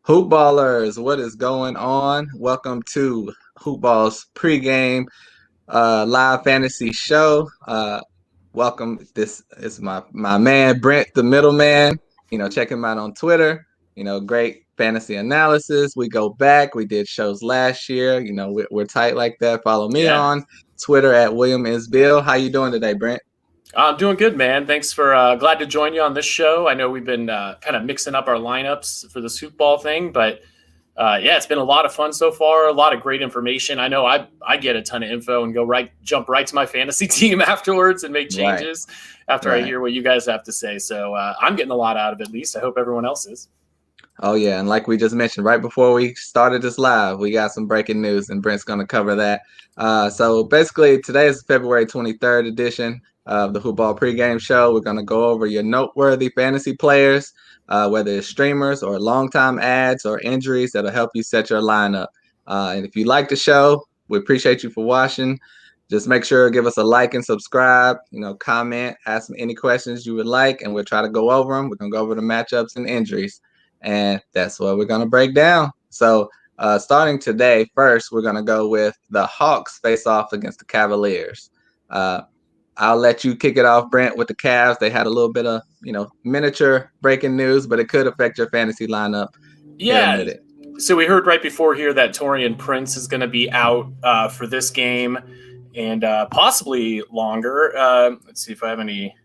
Hoopballers, what is going on? Welcome to Hoopball's pregame live fantasy show. Welcome. This is my man Brent, the middleman. Check him out on Twitter. Great fantasy analysis. We go back. We did shows last year. We're tight like that. Follow me Yeah. on Twitter at William is Bill. How you doing today, Brent? I'm doing good, man. Thanks for glad to join you on this show. I know we've been kind of mixing up our lineups for this hoopball thing, but yeah, it's been a lot of fun so far. A lot of great information. I know I get a ton of info and jump right to my fantasy team afterwards and make changes after I hear what you guys have to say. So I'm getting a lot out of it, at least. I hope everyone else is. Oh, yeah. And like we just mentioned, right before we started this live, we got some breaking news, and Brent's going to cover that. So basically, today is February 23rd edition of the Hoopball pregame show. We're going to go over your noteworthy fantasy players, whether it's streamers or long-time ads or injuries that'll help you set your lineup. And if you like the show, we appreciate you for watching. Just make sure to give us a like and subscribe, comment, ask me any questions you would like, and we'll try to go over them. We're going to go over the matchups and injuries. And that's what we're going to break down. So starting today, first, we're going to go with the Hawks face off against the Cavaliers. I'll let you kick it off, Brent, with the Cavs. They had a little bit of, miniature breaking news, but it could affect your fantasy lineup. Yeah. So we heard right before here that Taurean Prince is going to be out for this game and possibly longer. Let's see if I have any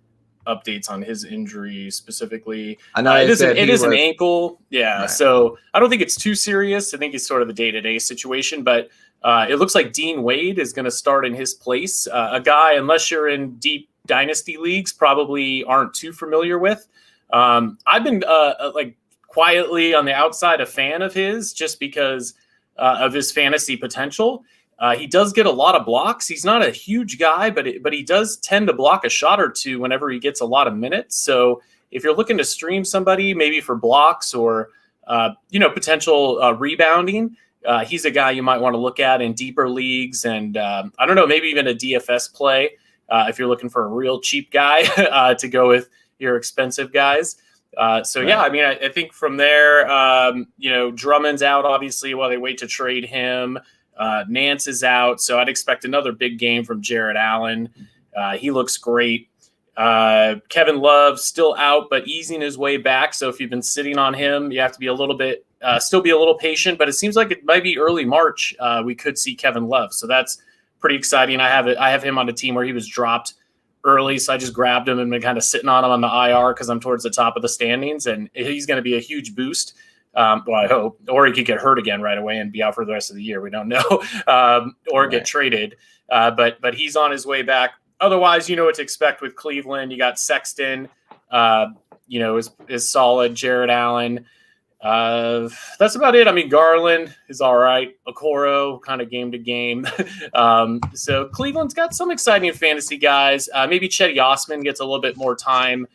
updates on his injury specifically. I know it is an ankle. Yeah. Right. So I don't think it's too serious. I think it's sort of a day-to-day situation, but it looks like Dean Wade is going to start in his place. A guy, unless you're in deep dynasty leagues, probably aren't too familiar with. I've been quietly on the outside a fan of his just because of his fantasy potential. He does get a lot of blocks. He's not a huge guy, but he does tend to block a shot or two whenever he gets a lot of minutes. So if you're looking to stream somebody, maybe for blocks or potential rebounding, he's a guy you might want to look at in deeper leagues, and I don't know, maybe even a DFS play if you're looking for a real cheap guy to go with your expensive guys. Yeah, I mean, I think from there, Drummond's out obviously while they wait to trade him. Nance is out, so I'd expect another big game from Jarrett Allen. He looks great. Kevin Love still out, but easing his way back. So if you've been sitting on him, you have to be a little bit, still be a little patient. But it seems like it might be early March. We could see Kevin Love, so that's pretty exciting. I have him on a team where he was dropped early, so I just grabbed him and been kind of sitting on him on the IR because I'm towards the top of the standings, and he's going to be a huge boost. Well, I hope, or he could get hurt again right away and be out for the rest of the year. We don't know, or get traded. But he's on his way back. Otherwise, you know what to expect with Cleveland. You got Sexton, is solid. Jarrett Allen. That's about it. I mean, Garland is all right. Okoro, kind of game to game. So Cleveland's got some exciting fantasy guys. Maybe Chetty Osman gets a little bit more time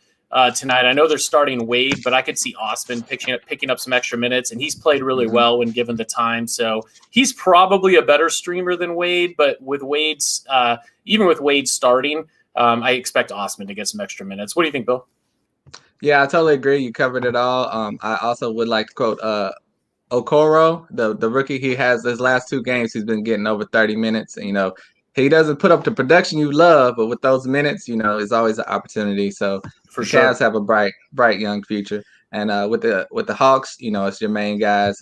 tonight. I know they're starting Wade, but I could see Osman picking up some extra minutes, and he's played really well when given the time. So he's probably a better streamer than Wade, but with even with Wade starting, I expect Osman to get some extra minutes. What do you think, Bill? Yeah, I totally agree. You covered it all. I also would like to quote Okoro, the rookie. He has his last two games, he's been getting over 30 minutes. And, he doesn't put up the production you love, but with those minutes, it's always an opportunity. So the Cavs have a bright young future. And with the Hawks, it's your main guys.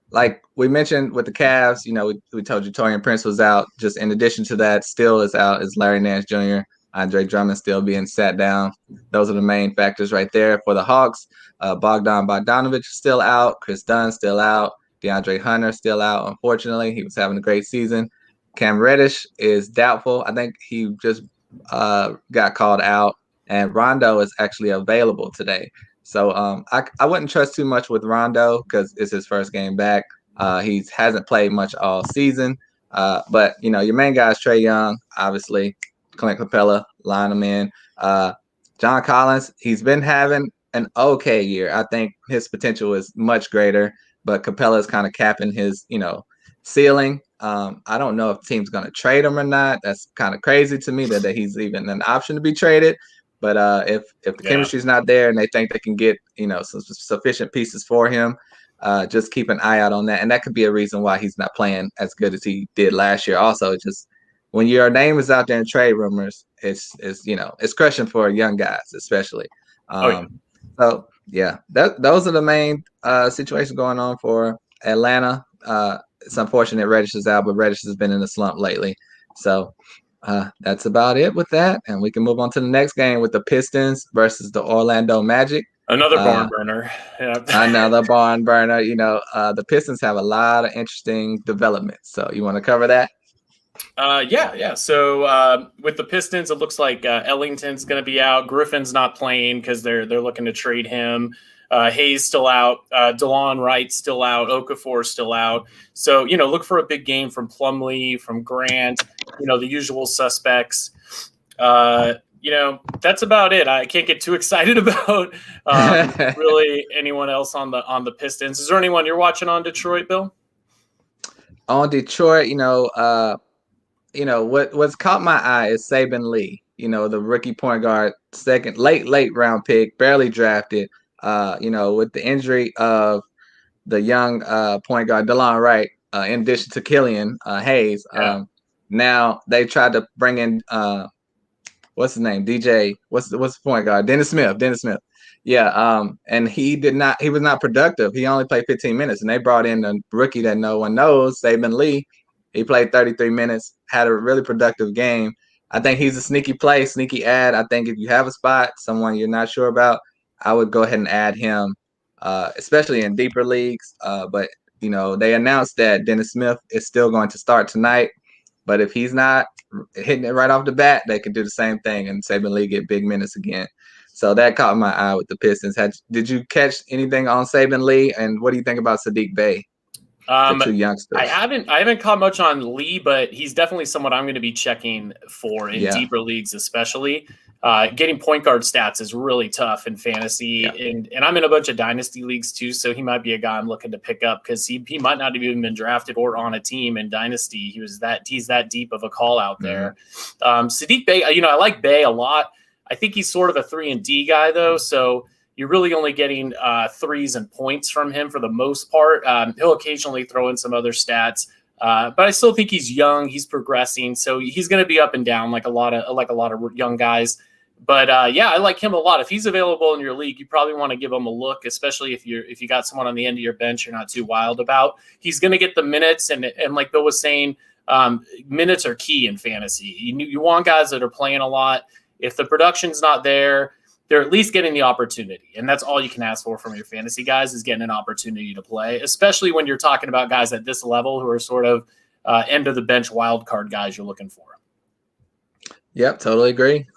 Like we mentioned with the Cavs, we told you Taurean Prince was out. Just in addition to that, still is out is Larry Nance Jr., Andre Drummond still being sat down. Those are the main factors right there for the Hawks. Bogdan Bogdanovic is still out. Chris Dunn still out. DeAndre Hunter still out. Unfortunately, he was having a great season. Cam Reddish is doubtful. I think he just got called out. And Rondo is actually available today. So I wouldn't trust too much with Rondo because it's his first game back. He hasn't played much all season. But, your main guy is Trae Young, obviously. Clint Capella, line him in. John Collins, he's been having an okay year. I think his potential is much greater, but Capella is kind of capping his, ceiling. I don't know if the team's going to trade him or not. That's kind of crazy to me that he's even an option to be traded. But if the chemistry's not there and they think they can get, some sufficient pieces for him, just keep an eye out on that. And that could be a reason why he's not playing as good as he did last year. Also, just when your name is out there in trade rumors, it's crushing for young guys, especially. Oh, yeah. So yeah, those are the main situations going on for Atlanta. It's unfortunate Reddish is out, but Reddish has been in a slump lately. So that's about it with that. And we can move on to the next game with the Pistons versus the Orlando Magic. Another barn burner. Yeah. Another barn burner. The Pistons have a lot of interesting developments. So you want to cover that? Yeah. So with the Pistons, it looks like Ellington's going to be out. Griffin's not playing because they're looking to trade him. Hayes still out. DeLon Wright still out. Okafor still out. So look for a big game from Plumlee, from Grant. The usual suspects. That's about it. I can't get too excited about really anyone else on the Pistons. Is there anyone you're watching on Detroit, Bill? On Detroit, what's caught my eye is Saben Lee. The rookie point guard, second late round pick, barely drafted. With the injury of the young point guard DeLon Wright, in addition to Killian Hayes, now they tried to bring in what's his name? DJ. What's the point guard? Dennis Smith. Yeah. And he was not productive. He only played 15 minutes, and they brought in a rookie that no one knows, Saben Lee. He played 33 minutes, had a really productive game. I think he's a sneaky play, sneaky add. I think if you have a spot, someone you're not sure about, I would go ahead and add him, especially in deeper leagues. But they announced that Dennis Smith is still going to start tonight. But if he's not hitting it right off the bat, they could do the same thing and Saben Lee get big minutes again. So that caught my eye with the Pistons. Did you catch anything on Saben Lee? And what do you think about Saddiq Bey? The two youngsters. I haven't caught much on Lee, but he's definitely someone I'm going to be checking for in deeper leagues, especially. Getting point guard stats is really tough in fantasy, and I'm in a bunch of dynasty leagues too, so he might be a guy I'm looking to pick up because he might not have even been drafted or on a team in dynasty. He's that deep of a call out there. Saddiq Bey, I like Bey a lot. I think he's sort of a 3-and-D guy though, so you're really only getting threes and points from him for the most part. He'll occasionally throw in some other stats, but I still think he's young. He's progressing, so he's going to be up and down like a lot of young guys. But I like him a lot. If he's available in your league, you probably want to give him a look, especially if you got someone on the end of your bench you're not too wild about. He's going to get the minutes, and like Bill was saying, minutes are key in fantasy. You want guys that are playing a lot. If the production's not there, they're at least getting the opportunity. And that's all you can ask for from your fantasy guys is getting an opportunity to play, especially when you're talking about guys at this level who are sort of end of the bench wild card guys you're looking for. Yep, totally agree.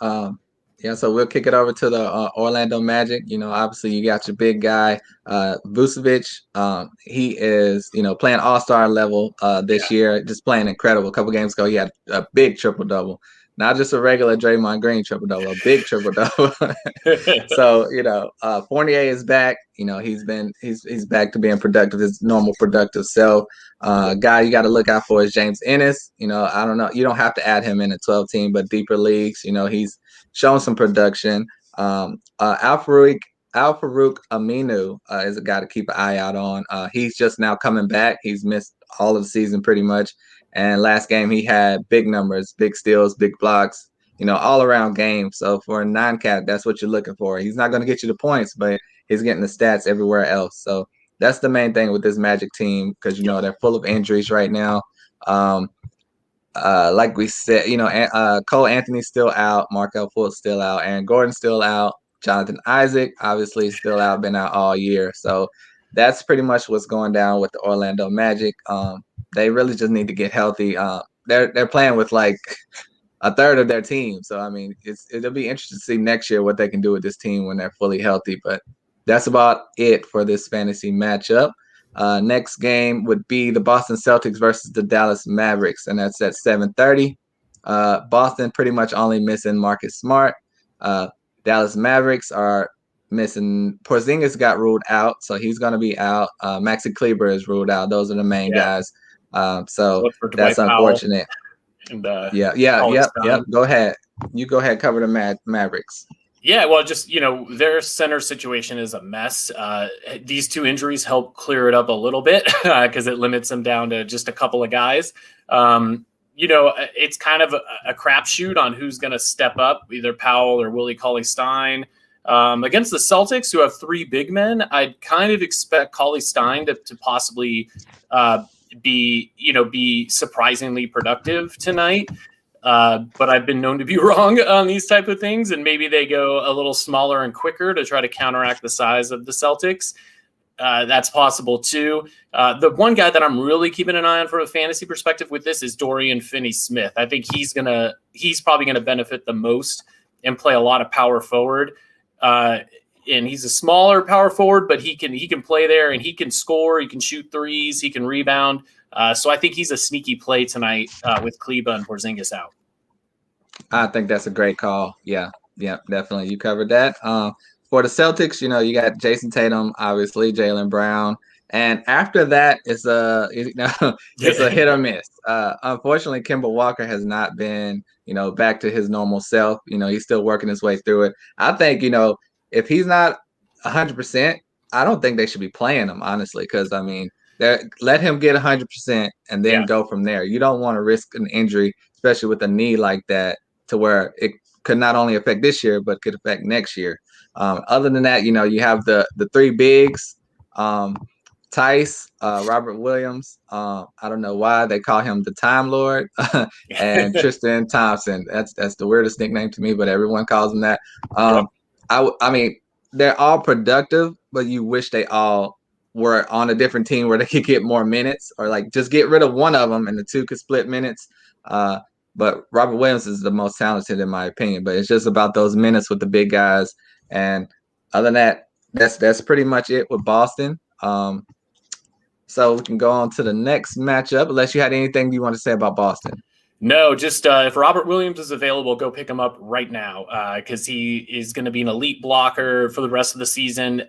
So we'll kick it over to the Orlando Magic. Obviously you got your big guy, Vucevic. He is, playing all-star level this year, just playing incredible. A couple games ago, he had a big triple-double. Not just a regular Draymond Green triple-double, a big triple-double. So, Fournier is back. He's back to being productive, his normal productive self. Guy you got to look out for is James Ennis. I don't know. You don't have to add him in a 12 team, but deeper leagues, he's shown some production. Al-Farouq Aminu is a guy to keep an eye out on. He's just now coming back. He's missed all of the season pretty much. And last game he had big numbers, big steals, big blocks, all around game. So for a 9-cap, that's what you're looking for. He's not going to get you the points, but he's getting the stats everywhere else. So that's the main thing with this Magic team because, they're full of injuries right now. Like we said, Cole Anthony's still out, Markelle Fultz still out, Aaron Gordon's still out, Jonathan Isaac obviously still out, been out all year. So that's pretty much what's going down with the Orlando Magic. They really just need to get healthy. They're playing with like a third of their team. So, I mean, it'll be interesting to see next year what they can do with this team when they're fully healthy. But that's about it for this fantasy matchup. Next game would be the Boston Celtics versus the Dallas Mavericks, and that's at 7:30. Boston pretty much only missing Marcus Smart. Dallas Mavericks are missing. Porzingis got ruled out, so he's going to be out. Maxi Kleber is ruled out. Those are the main guys. So that's unfortunate. And, Yep. Go ahead. You go ahead. Cover the Mavericks. Yeah, well, just, their center situation is a mess. These two injuries help clear it up a little bit because it limits them down to just a couple of guys. It's kind of a crapshoot on who's going to step up, either Powell or Willie Cauley-Stein. Against the Celtics, who have three big men, I'd kind of expect Cauley-Stein to possibly be surprisingly productive tonight. But I've been known to be wrong on these type of things, and maybe they go a little smaller and quicker to try to counteract the size of the Celtics. That's possible too. The one guy that I'm really keeping an eye on from a fantasy perspective with this is Dorian Finney-Smith. I think he's probably gonna benefit the most and play a lot of power forward. And he's a smaller power forward, but he can play there, and he can score. He can shoot threes. He can rebound. So I think he's a sneaky play tonight with Kleba and Porzingis out. I think that's a great call. Yeah, definitely. You covered that. For the Celtics, you got Jason Tatum, obviously, Jaylen Brown. And after that, it's it's a hit or miss. Unfortunately, Kemba Walker has not been, back to his normal self. He's still working his way through it. I think, if he's not 100%, I don't think they should be playing him, honestly, because, let him get 100% and then go from there. You don't want to risk an injury, especially with a knee like that, to where it could not only affect this year, but could affect next year. Other than that, you have the three bigs, Tice, Robert Williams. I don't know why they call him the Time Lord, and Tristan Thompson. That's the weirdest nickname to me, but everyone calls him that. They're all productive, but you wish they all were on a different team where they could get more minutes, or like just get rid of one of them and the two could split minutes. But Robert Williams is the most talented in my opinion, but it's just about those minutes with the big guys. And other than that, that's pretty much it with Boston. So we can go on to the next matchup, unless you had anything you want to say about Boston. No, just if Robert Williams is available, go pick him up right now because he is going to be an elite blocker for the rest of the season.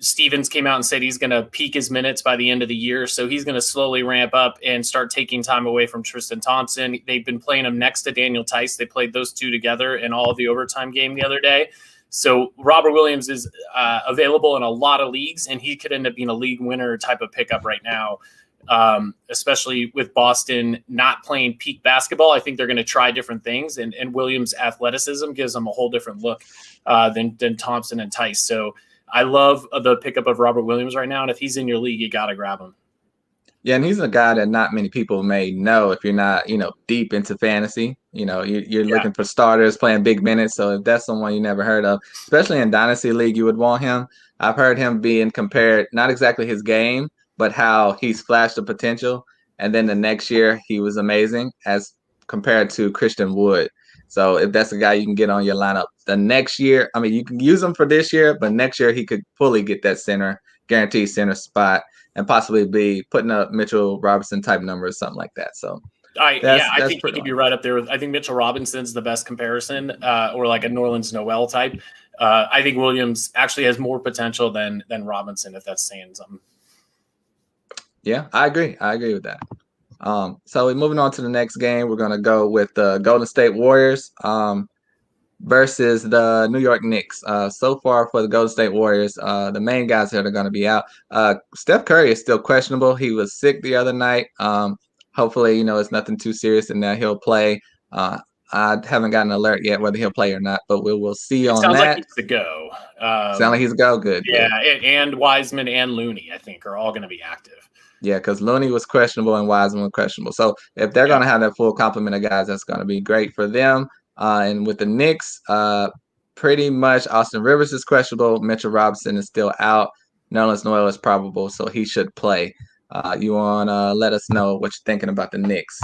Stevens came out and said he's going to peak his minutes by the end of the year, so he's going to slowly ramp up and start taking time away from Tristan Thompson. They've been playing him next to Daniel Tice. They played those two together in all of the overtime game the other day. So Robert Williams is available in a lot of leagues, and he could end up being a league winner type of pickup right now. Especially with Boston not playing peak basketball. I think they're going to try different things, and Williams' athleticism gives them a whole different look than Thompson and Tice. So I love the pickup of Robert Williams right now, and if he's in your league, you got to grab him. Yeah, and he's a guy that not many people may know if you're not, deep into fantasy. You're looking for starters playing big minutes. So if that's someone you never heard of, especially in Dynasty League, you would want him. I've heard him being compared, not exactly his game, but how he's flashed the potential. And then the next year he was amazing as compared to Christian Wood. So if that's a guy you can get on your lineup the next year, you can use him for this year, but next year he could fully get that guaranteed center spot and possibly be putting up Mitchell Robinson type numbers, something like that. So I think he could be right up there. I think Mitchell Robinson's the best comparison, or like a Nerlens Noel type. I think Williams actually has more potential than Robinson, if that's saying something. Yeah, I agree. I agree with that. So we're moving on to the next game. We're going to go with the Golden State Warriors versus the New York Knicks. So far for the Golden State Warriors, the main guys that are going to be out. Steph Curry is still questionable. He was sick the other night. Hopefully, it's nothing too serious and that he'll play. I haven't gotten an alert yet whether he'll play or not, but we'll see on that. Sounds like he's the go. Sounds like he's a go. Good. Yeah, good. And Wiseman and Looney, I think, are all going to be active. Yeah, because Looney was questionable and Wiseman was questionable. So if they're going to have that full complement of guys, that's going to be great for them. And with the Knicks, pretty much Austin Rivers is questionable. Mitchell Robinson is still out. Nerlens Noel is probable, so he should play. You want to let us know what you're thinking about the Knicks?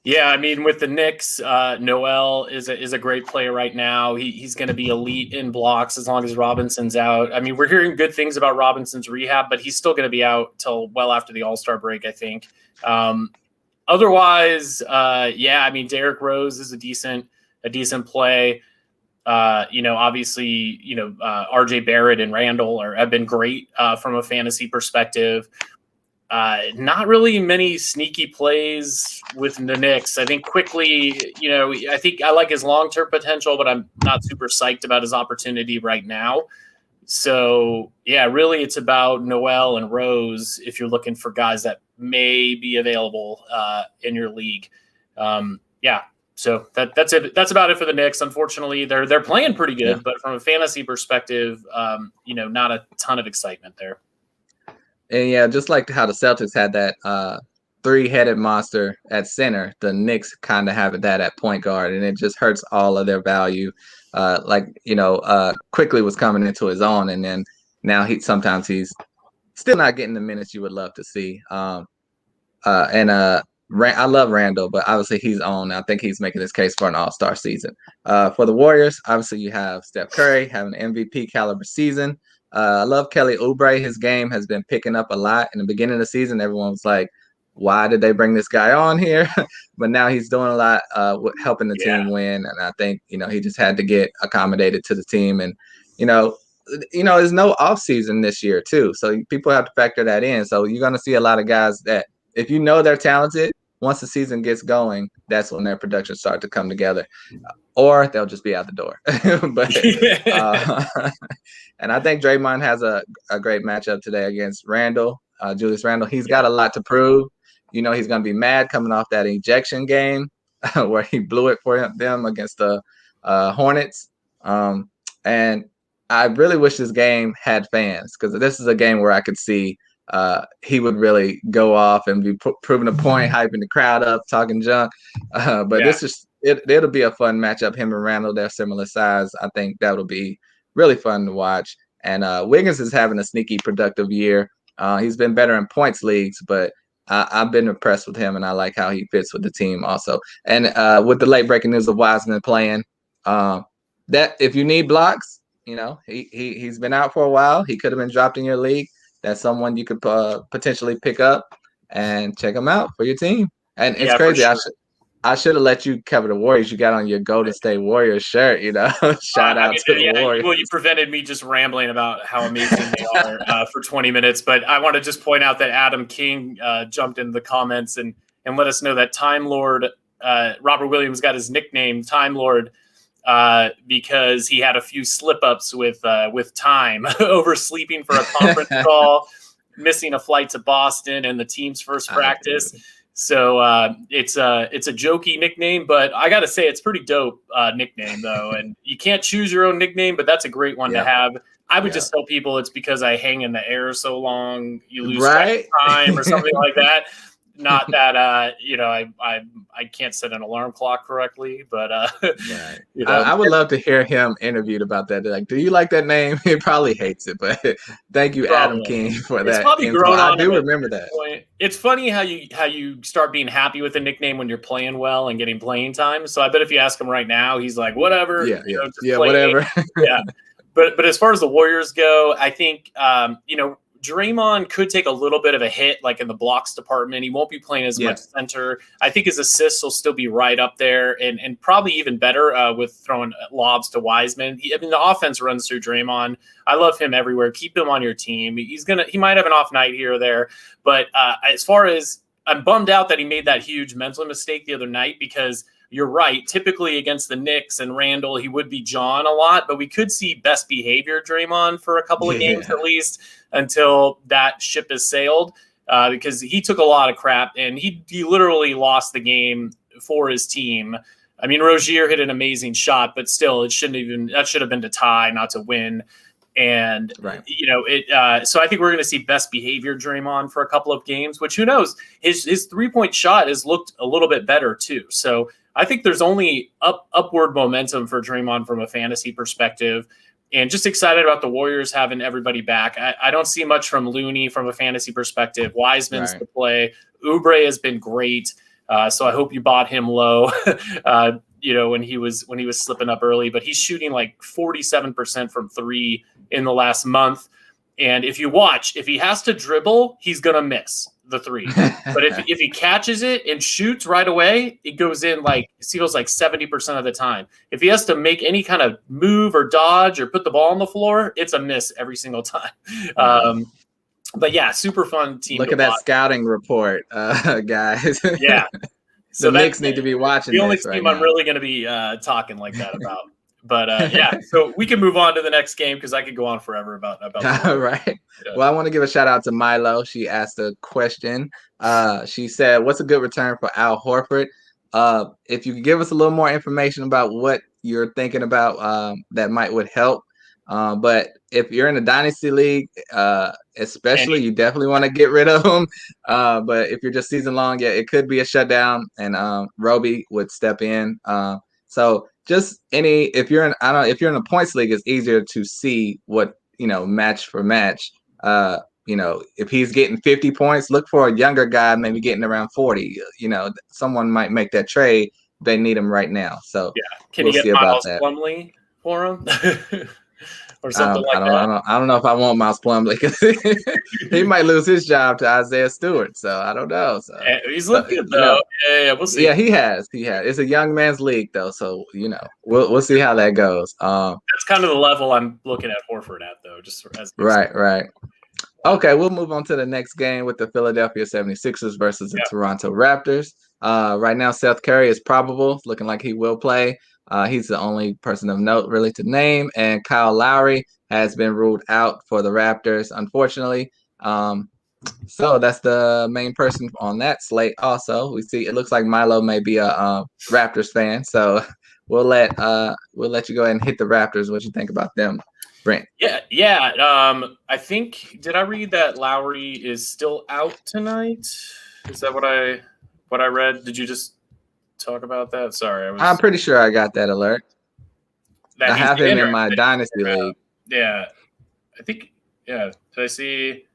Yeah, with the Knicks, Noel is a great player right now. He's going to be elite in blocks as long as Robinson's out. We're hearing good things about Robinson's rehab, but he's still going to be out till well after the All-Star break, I think. Otherwise, Derrick Rose is a decent play. Obviously, RJ Barrett and Randall have been great from a fantasy perspective. Not really many sneaky plays with the Knicks. I think quickly, I think I like his long-term potential, but I'm not super psyched about his opportunity right now. So, yeah, really it's about Noel and Rose if you're looking for guys that may be available in your league. So that's it. That's about it for the Knicks. Unfortunately, they're playing pretty good, but from a fantasy perspective, not a ton of excitement there. And just like how the Celtics had that three-headed monster at center, the Knicks kind of have that at point guard, and it just hurts all of their value. Quickly was coming into his own, and then now he's still not getting the minutes you would love to see. I love Randall, but obviously he's on. I think he's making his case for an all-star season. For the Warriors, obviously you have Steph Curry having an MVP caliber season. I love Kelly Oubre. His game has been picking up a lot. In the beginning of the season, everyone was like, why did they bring this guy on here? But now he's doing a lot helping the team win. And I think, he just had to get accommodated to the team. And, there's no offseason this year, too. So people have to factor that in. So you're going to see a lot of guys that if they're talented, once the season gets going, that's when their production starts to come together. Or they'll just be out the door. And I think Draymond has a great matchup today against Julius Randle. He's got a lot to prove. He's going to be mad coming off that ejection game where he blew it for them against the Hornets. And I really wish this game had fans, because this is a game where I could see he would really go off and be proving a point, hyping the crowd up, talking junk. It'll be a fun matchup. Him and Randall, they're similar size. I think that'll be really fun to watch. And Wiggins is having a sneaky productive year. He's been better in points leagues, but I've been impressed with him, and I like how he fits with the team also. And with the late breaking news of Wiseman playing, that if you need blocks, he's been out for a while. He could have been dropped in your league. That's someone you could potentially pick up and check him out for your team. And it's crazy. Sure. I should have let you cover the Warriors. You got on your Golden State Warriors shirt, Shout out to the Warriors. Well, you prevented me just rambling about how amazing they are for 20 minutes. But I want to just point out that Adam King jumped in the comments and let us know that Time Lord, Robert Williams, got his nickname Time Lord because he had a few slip-ups with time, oversleeping for a conference call, missing a flight to Boston and the team's first practice. So it's a jokey nickname, but I got to say it's pretty dope nickname, though. And you can't choose your own nickname, but that's a great one to have. I would just tell people it's because I hang in the air so long, you lose track of time or something like that. Not that I can't set an alarm clock correctly, but I would love to hear him interviewed about that. Like, do you like that name? He probably hates it, but thank you, Adam King, for that. Probably grown on. I do remember that. It's funny how you start being happy with a nickname when you're playing well and getting playing time. So I bet if you ask him right now, he's like, whatever. Whatever. But as far as the Warriors go, I think Draymond could take a little bit of a hit, like in the blocks department. He won't be playing as much center. I think his assists will still be right up there, and probably even better with throwing lobs to Wiseman. The offense runs through Draymond. I love him everywhere. Keep him on your team. He might have an off night here or there, but as far as I'm bummed out that he made that huge mental mistake the other night, because you're right. Typically against the Knicks and Randall, he would be John a lot, but we could see best behavior Draymond for a couple of games at least until that ship has sailed, because he took a lot of crap and he literally lost the game for his team. I mean, Rozier hit an amazing shot, but still, that should have been to tie, not to win. And, so I think we're going to see best behavior Draymond for a couple of games, which who knows, his 3-point shot has looked a little bit better too. So I think there's only upward momentum for Draymond from a fantasy perspective, and just excited about the Warriors having everybody back. I don't see much from Looney from a fantasy perspective. Wiseman's the play. Oubre has been great. So I hope you bought him low, when he was slipping up early, but he's shooting like 47% from three in the last month. And if he has to dribble, he's going to miss the three. But if he catches it and shoots right away, it goes in feels like 70% of the time. If he has to make any kind of move or dodge or put the ball on the floor, it's a miss every single time. But yeah, super fun team Look to at that watch. scouting report, guys. Yeah. The So that's Knicks need to be watching the only this right team I'm now. really going to be talking like that about. But yeah, so we can move on to the next game because I could go on forever about the All Warriors. right. Yeah. Well, I want to give a shout out to Milo. She asked a question. She said, "What's a good return for Al Horford?" If you could give us a little more information about what you're thinking about, that would help. But if you're in a dynasty league, especially, you definitely want to get rid of him. But if you're just season long, yeah, it could be a shutdown, and Roby would step in. So just if you're in a points league, it's easier to see what match for match. If he's getting 50 points, look for a younger guy, maybe getting around 40. Someone might make that trade. They need him right now. So Yeah. Can we'll you get see about Miles that. Plumlee for him? Or I something don't, I like don't, I that? don't, I don't know if I want Miles Plumlee because he might lose his job to Isaiah Stewart. So I don't know. So, He's looked good though. Yeah, we'll see. Yeah, he has. It's a young man's league though, so we'll see how that goes. That's kind of the level I'm looking at Horford at though, just as right. Okay, we'll move on to the next game with the Philadelphia 76ers versus the Toronto Raptors. Right now, Steph Curry is probable. It's looking like he will play. He's the only person of note really to name, and Kyle Lowry has been ruled out for the Raptors, unfortunately. So that's the main person on that slate. Also, we see it looks like Milo may be a Raptors fan, so we'll let you go ahead and hit the Raptors. What you think about them, Brent? Yeah. I think did I read that Lowry is still out tonight? Is that what I read? Did you just talk about that? Sorry, I'm pretty sure I got that alert. I have him in my dynasty league. Yeah, I think. Yeah, did I see?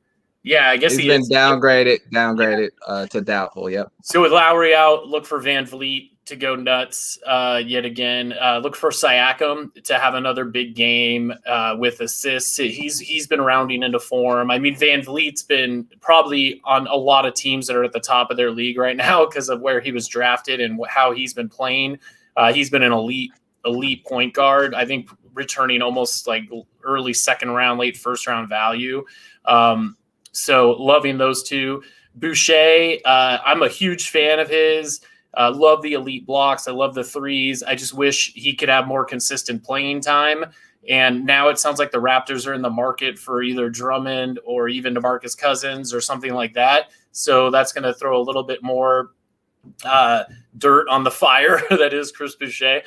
Yeah, I guess He's he been is. downgraded to doubtful. Yep. So with Lowry out, look for Van Vliet to go nuts yet again. Look for Siakam to have another big game with assists. He's been rounding into form. I mean, Van Vliet's been probably on a lot of teams that are at the top of their league right now because of where he was drafted and how he's been playing. He's been an elite point guard. I think returning almost like early second round, late first round value. So loving those two. Boucher, I'm a huge fan of his. Love the elite blocks. I love the threes. I just wish he could have more consistent playing time. And now it sounds like the Raptors are in the market for either Drummond or even DeMarcus Cousins or something like that. So that's going to throw a little bit more dirt on the fire that is Chris Boucher.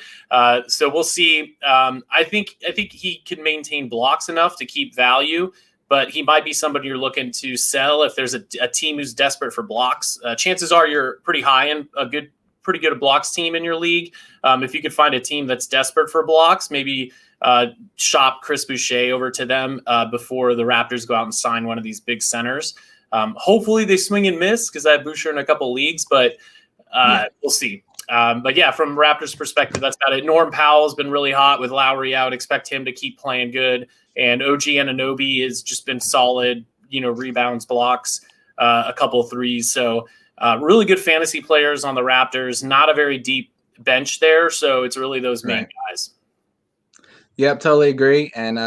So we'll see. I think he can maintain blocks enough to keep value, but he might be somebody you're looking to sell if there's a team who's desperate for blocks. Chances are you're pretty high in pretty good blocks team in your league. If you could find a team that's desperate for blocks, maybe shop Chris Boucher over to them before the Raptors go out and sign one of these big centers. Hopefully they swing and miss because I have Boucher in a couple leagues, but we'll see. But yeah, from Raptors perspective, that's about it. Norm Powell's been really hot with Lowry out. Expect him to keep playing good. And OG Anunoby has just been solid, rebounds, blocks, a couple of threes. So really good fantasy players on the Raptors. Not a very deep bench there. So it's really those main guys. Yep, totally agree. And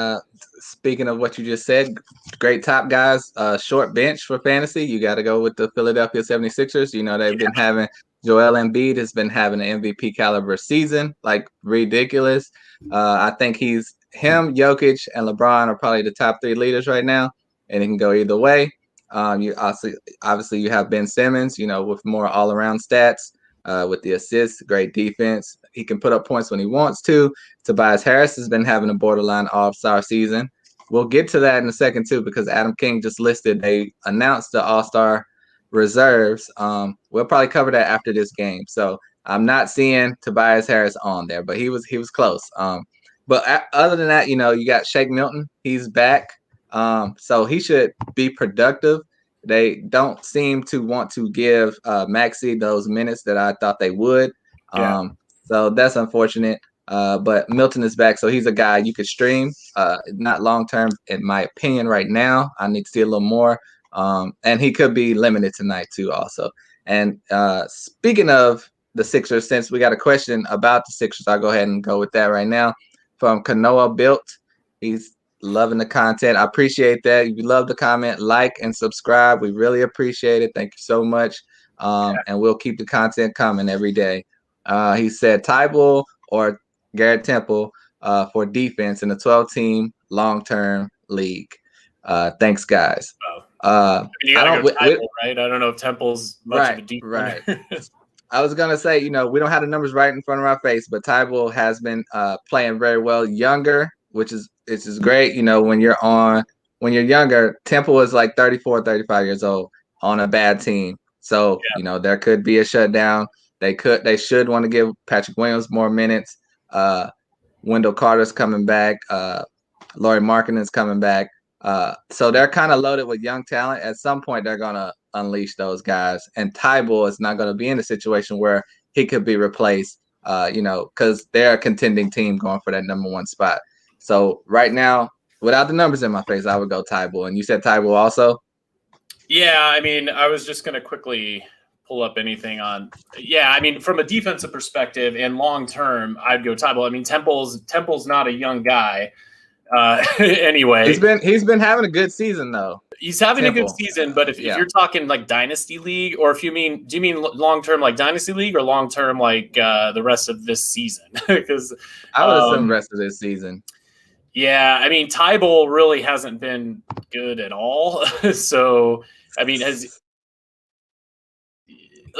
speaking of what you just said, great top guys, short bench for fantasy. You got to go with the Philadelphia 76ers. They've been having Joel Embiid has been having an MVP caliber season, like ridiculous. I think him, Jokic, and LeBron are probably the top three leaders right now, and it can go either way. You obviously you have Ben Simmons, with more all around stats, with the assists, great defense. He can put up points when he wants to. Tobias Harris has been having a borderline all-star season. We'll get to that in a second too, because Adam King just listed. They announced the all-star reserves. We'll probably cover that after this game. So I'm not seeing Tobias Harris on there, but he was close. But other than that, you got Shake Milton. He's back. So he should be productive. They don't seem to want to give Maxey those minutes that I thought they would. So that's unfortunate. But Milton is back, so he's a guy you could stream. Not long term, in my opinion, right now. I need to see a little more. And he could be limited tonight too, also. And speaking of the Sixers, since we got a question about the Sixers, I'll go ahead and go with that right now. From Kanoa Built, he's loving the content. I appreciate that. If you love the comment, like and subscribe. We really appreciate it. Thank you so much. And we'll keep the content coming every day. He said Tybal or Garrett Temple for defense in the 12-team long-term league. Thanks, guys. You gotta go Tybal, right? I don't know if Temple's much of a defender. Right. I was gonna say, we don't have the numbers right in front of our face, but Tybal has been playing very well. Younger, which is great. When you're younger, Temple is like 34, 35 years old on a bad team. So there could be a shutdown. They should want to give Patrick Williams more minutes. Wendell Carter's coming back. Lauri Markkanen's coming back. So they're kind of loaded with young talent. At some point, they're going to unleash those guys. And Tybal is not going to be in a situation where he could be replaced, because they're a contending team going for that number 1 spot. So right now, without the numbers in my face, I would go Tybal. And you said Tybal also? Yeah, I mean, I was just going to quickly pull up anything on. Yeah, I mean, from a defensive perspective and long term, I'd go Tybal. I mean, Temple's not a young guy. Anyway, he's been having a good season though. He's having a good season, but if you're talking like dynasty league, or do you mean long term like dynasty league, or long term like the rest of this season? Because I would assume rest of this season. Yeah, I mean Tybal really hasn't been good at all. So I mean,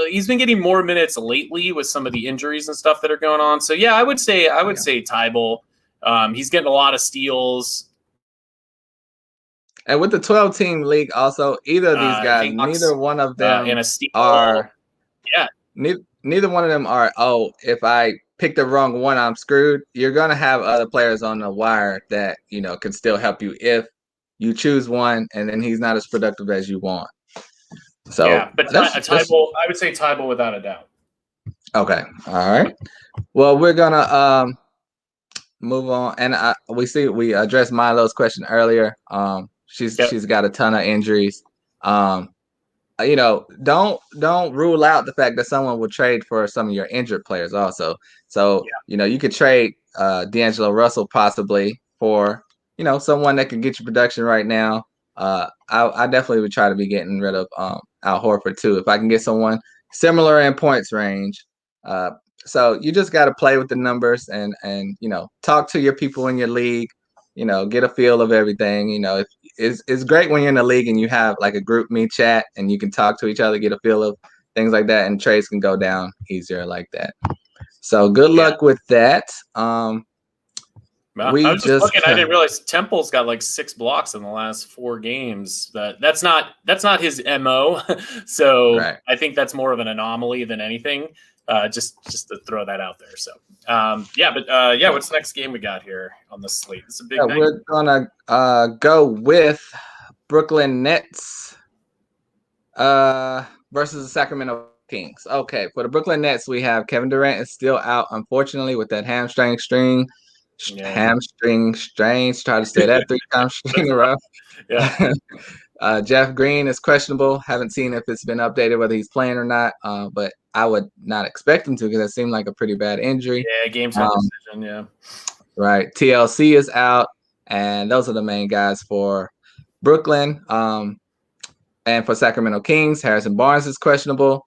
he's been getting more minutes lately with some of the injuries and stuff that are going on. So yeah, I would say Tybal. He's getting a lot of steals. And with the 12-team league also, either of these guys, neither one of them in a steal. Neither one of them are, if I pick the wrong one, I'm screwed. You're going to have other players on the wire that, can still help you if you choose one and then he's not as productive as you want. So yeah, but Tybal, I would say Tybal without a doubt. Okay. All right. Well, we're going to move on. And we addressed Milo's question earlier. She's got a ton of injuries. Don't rule out the fact that someone will trade for some of your injured players also. So, you could trade D'Angelo Russell possibly for, someone that can get you production right now. I definitely would try to be getting rid of Al Horford too. If I can get someone similar in points range. So you just got to play with the numbers and talk to your people in your league, get a feel of everything. It's great when you're in the league and you have like a group me chat and you can talk to each other, get a feel of things like that, and trades can go down easier like that. So good luck with that. I was just looking. I didn't realize Temple's got like 6 blocks in the last 4 games. That's not his MO. So right. I think that's more of an anomaly than anything. Just to throw that out there. So what's the next game we got here on the slate? It's a big night. We're gonna go with Brooklyn Nets versus the Sacramento Kings. Okay, for the Brooklyn Nets, we have Kevin Durant is still out, unfortunately, with that hamstring strain. Try to say that 3 times in a row. Yeah. Jeff Green is questionable. Haven't seen if it's been updated whether he's playing or not. But I would not expect him to because that seemed like a pretty bad injury. Yeah, game time decision. Yeah. Right. TLC is out, and those are the main guys for Brooklyn. And for Sacramento Kings, Harrison Barnes is questionable.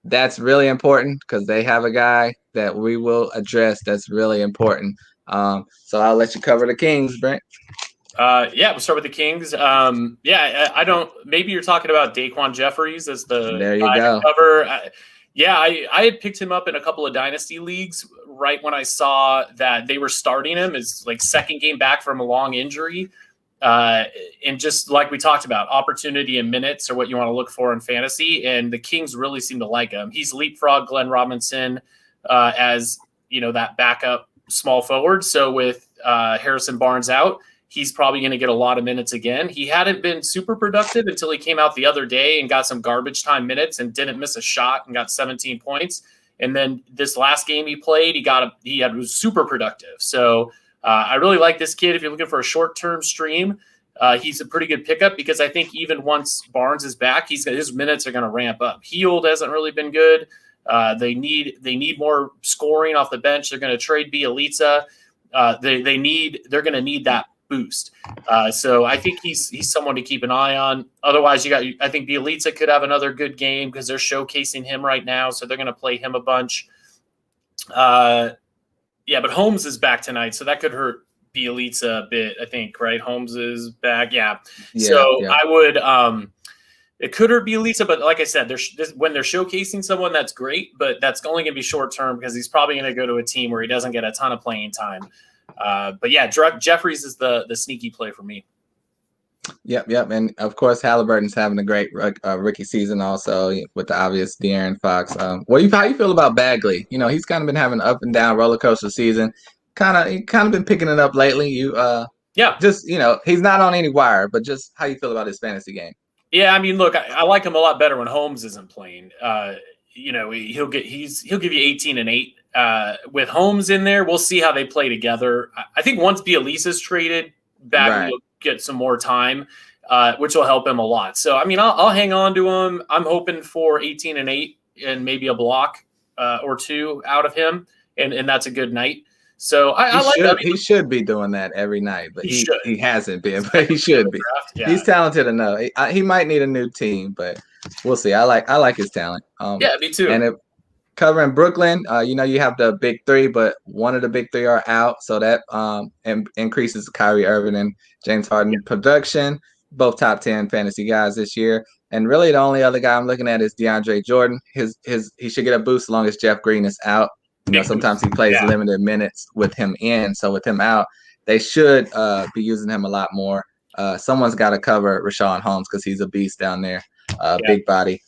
That's really important because they have a guy that we will address that's really important. So I'll let you cover the Kings, Brent. We'll start with the Kings. I don't. Maybe you're talking about Daquan Jeffries as the there you go. Cover. I had picked him up in a couple of dynasty leagues right when I saw that they were starting him as like second game back from a long injury. And just like we talked about, opportunity and minutes are what you want to look for in fantasy. And the Kings really seem to like him. He's leapfrogged Glenn Robinson as that backup small forward. So with Harrison Barnes out, he's probably going to get a lot of minutes again. He hadn't been super productive until he came out the other day and got some garbage time minutes and didn't miss a shot and got 17 points. And then this last game he played, he was super productive. So I really like this kid. If you're looking for a short-term stream, he's a pretty good pickup because I think even once Barnes is back, his minutes are going to ramp up. Hield hasn't really been good. They need more scoring off the bench. They're going to trade Bielitsa. They're going to need that boost. So I think he's someone to keep an eye on. Otherwise, I think Bjelica could have another good game because they're showcasing him right now, so they're going to play him a bunch. Yeah, but Holmes is back tonight, so that could hurt Bjelica a bit, I think, right? Holmes is back. Yeah. So I would it could hurt Bjelica, but like I said, when they're showcasing someone, that's great, but that's only going to be short term because he's probably going to go to a team where he doesn't get a ton of playing time. But yeah, Jeffries is the sneaky play for me. Yep. And of course, Halliburton's having a great rookie season also with the obvious De'Aaron Fox. How you feel about Bagley? He's kind of been having an up and down roller coaster season. Kind of been picking it up lately. Just he's not on any wire, but just how you feel about his fantasy game? Yeah, I mean, look, I like him a lot better when Holmes isn't playing. He'll give you 18 and 8 with Holmes in there. We'll see how they play together. I think once Bjelica's traded, Bagley will get some more time, which will help him a lot. So, I mean, I'll hang on to him. I'm hoping for 18 and 8 and maybe a block or two out of him, and that's a good night. So he should be doing that every night, but he hasn't been, but he should be. Yeah. He's talented enough. He might need a new team, but we'll see. I like his talent. Me too. And covering Brooklyn, you have the big three, but one of the big three are out, so that increases Kyrie Irving and James Harden production, both top 10 fantasy guys this year. And really, the only other guy I'm looking at is DeAndre Jordan. He should get a boost as long as Jeff Green is out. Sometimes he plays limited minutes with him in. So with him out, they should be using him a lot more. Someone's got to cover Rashawn Holmes because he's a beast down there, big body.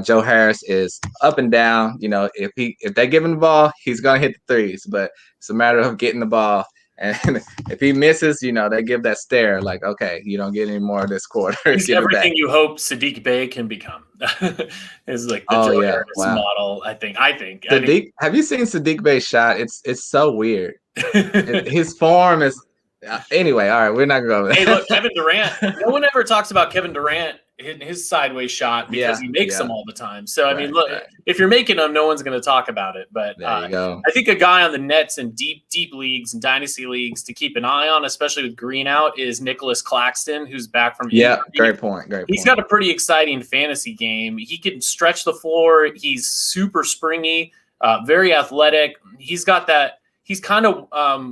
Joe Harris is up and down. If they give him the ball, he's gonna hit the threes. But it's a matter of getting the ball. And if he misses, they give that stare like, okay, you don't get any more this quarter. He's everything you hope Sadiq Bey can become. Is like the Joe Harris model. I think. Have you seen Sadiq Bey's shot? It's so weird. His form is. Anyway, all right, we're not going to go. Hey, look, Kevin Durant. No one ever talks about Kevin Durant his sideways shot because he makes them all the time. So I mean, look, if you're making them, no one's going to talk about it. But there you go. I think a guy on the Nets in deep leagues and dynasty leagues to keep an eye on, especially with Green out, is Nicholas Claxton, who's back from injury. Great point. He's got a pretty exciting fantasy game. He can stretch the floor. He's super springy, very athletic. He's got that. He's kind of